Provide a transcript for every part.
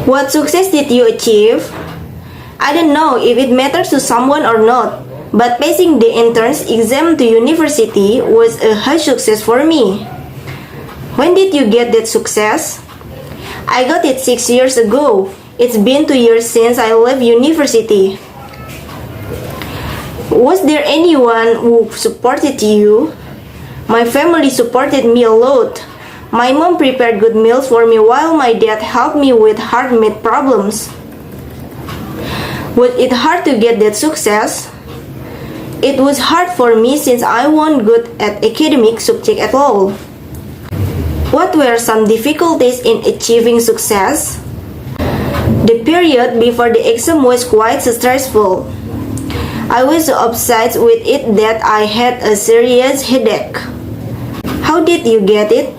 What success did you achieve? I don't know if it matters to someone or not, but passing the entrance exam to university was a huge success for me. When did you get that success? I got it 6 years ago. It's been 2 years since I left university. Was there anyone who supported you? My family supported me a lot. My mom prepared good meals for me while my dad helped me with hard math problems. Was it hard to get that success? It was hard for me since I wasn't good at academic subjects at all. What were some difficulties in achieving success? The period before the exam was quite stressful. I was so obsessed with it that I had a serious headache. How did you get it?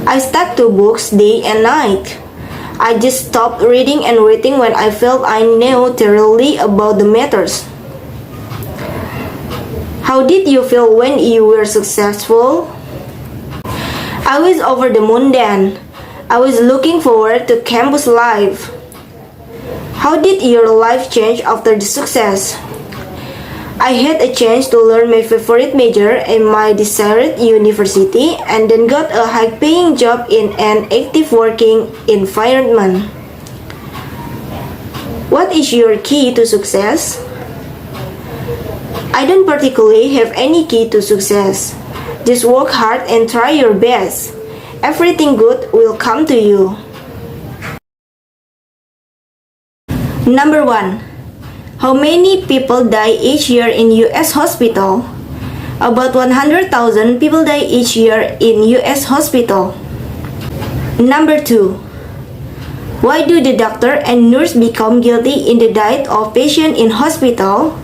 I stuck to books day and night. I just stopped reading and writing when I felt I knew thoroughly about the matters. How did you feel when you were successful? I was over the moon then. I was looking forward to campus life. How did your life change after the success? I had a chance to learn my favorite major in my desired university and then got a high-paying job in an active working environment. What is your key to success? I don't particularly have any key to success. Just work hard and try your best. Everything good will come to you. Number 1. How many people die each year in US hospital? About 100,000 people die each year in US hospital. Number 2. Why do the doctor and nurse become guilty in the death of patient in hospital?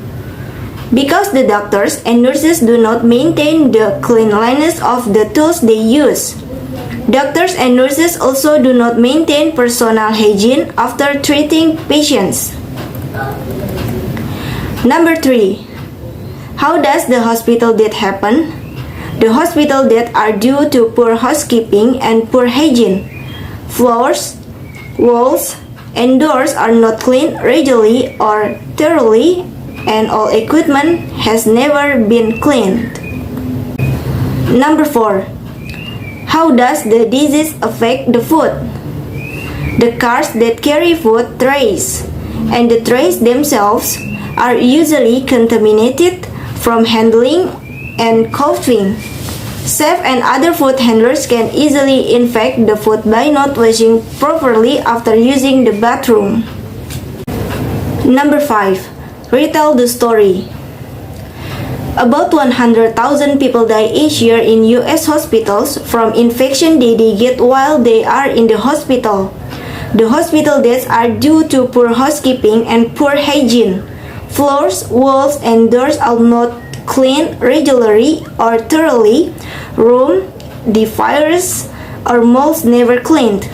Because the doctors and nurses do not maintain the cleanliness of the tools they use. Doctors and nurses also do not maintain personal hygiene after treating patients. Number 3. How does the hospital death happen? The hospital deaths are due to poor housekeeping and poor hygiene. Floors, walls, and doors are not cleaned regularly or thoroughly, and all equipment has never been cleaned. Number 4. How does the disease affect the food? The cars that carry food trays and the trays themselves are usually contaminated from handling and coughing. Chefs and other food handlers can easily infect the food by not washing properly after using the bathroom. Number 5. Retell the story. About 100,000 people die each year in US hospitals from infection they get while they are in the hospital. The hospital deaths are due to poor housekeeping and poor hygiene. Floors, walls, and doors are not cleaned regularly or thoroughly. Room, the fires, or molds never cleaned.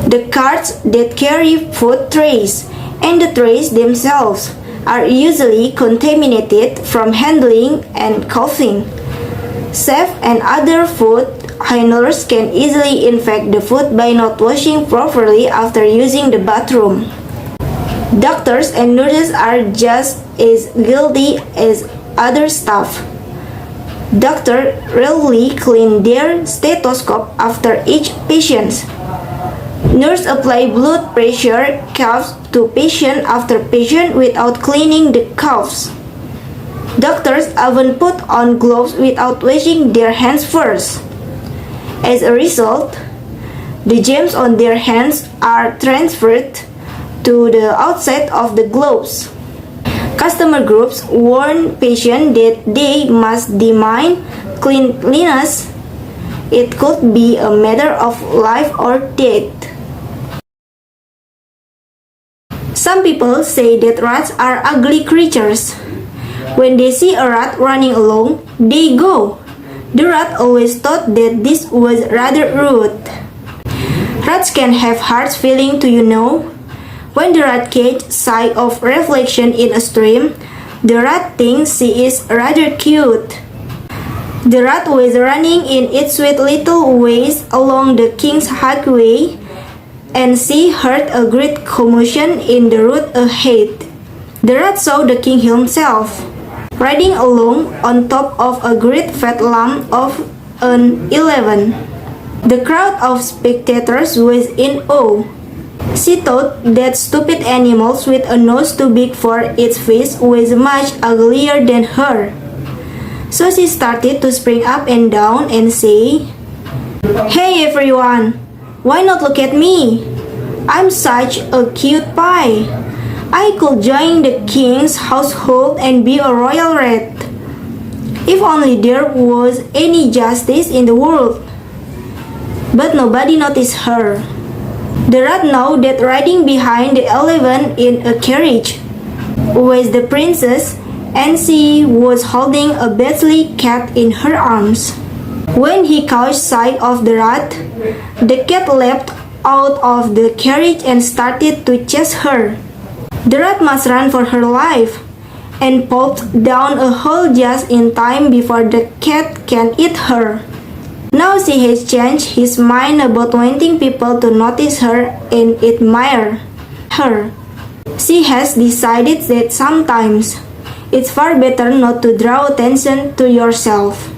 The carts that carry food trays and the trays themselves are usually contaminated from handling and coughing. Chefs and other food handlers can easily infect the food by not washing properly after using the bathroom. Doctors and nurses are just as guilty as other staff. Doctors rarely clean their stethoscope after each patient. Nurse apply blood pressure cuffs to patient after patient without cleaning the cuffs. Doctors often put on gloves without washing their hands first. As a result, the germs on their hands are transferred to the outside of the gloves. Customer groups warn patients that they must demand cleanliness. It could be a matter of life or death. Some people say that rats are ugly creatures. When they see a rat running along, they go. The rat always thought that this was rather rude. Rats can have hard feelings, do you know? When the rat catches sight of reflection in a stream, the rat thinks she is rather cute. The rat was running in its sweet little ways along the King's Highway and she heard a great commotion in the road ahead. The rat saw the king himself, riding along on top of a great fat lamb of an 11. The crowd of spectators was in awe. She thought that stupid animals with a nose too big for its face was much uglier than her. So she started to spring up and down and say, "Hey everyone, why not look at me? I'm such a cute pie. I could join the king's household and be a royal rat. If only there was any justice in the world." But nobody noticed her. The rat knew that riding behind the 11 in a carriage was the princess, and she was holding a Bethlehem cat in her arms. When he caught sight of the rat, the cat leapt out of the carriage and started to chase her. The rat must run for her life and popped down a hole just in time before the cat can eat her. Now she has changed his mind about wanting people to notice her and admire her. She has decided that sometimes it's far better not to draw attention to yourself.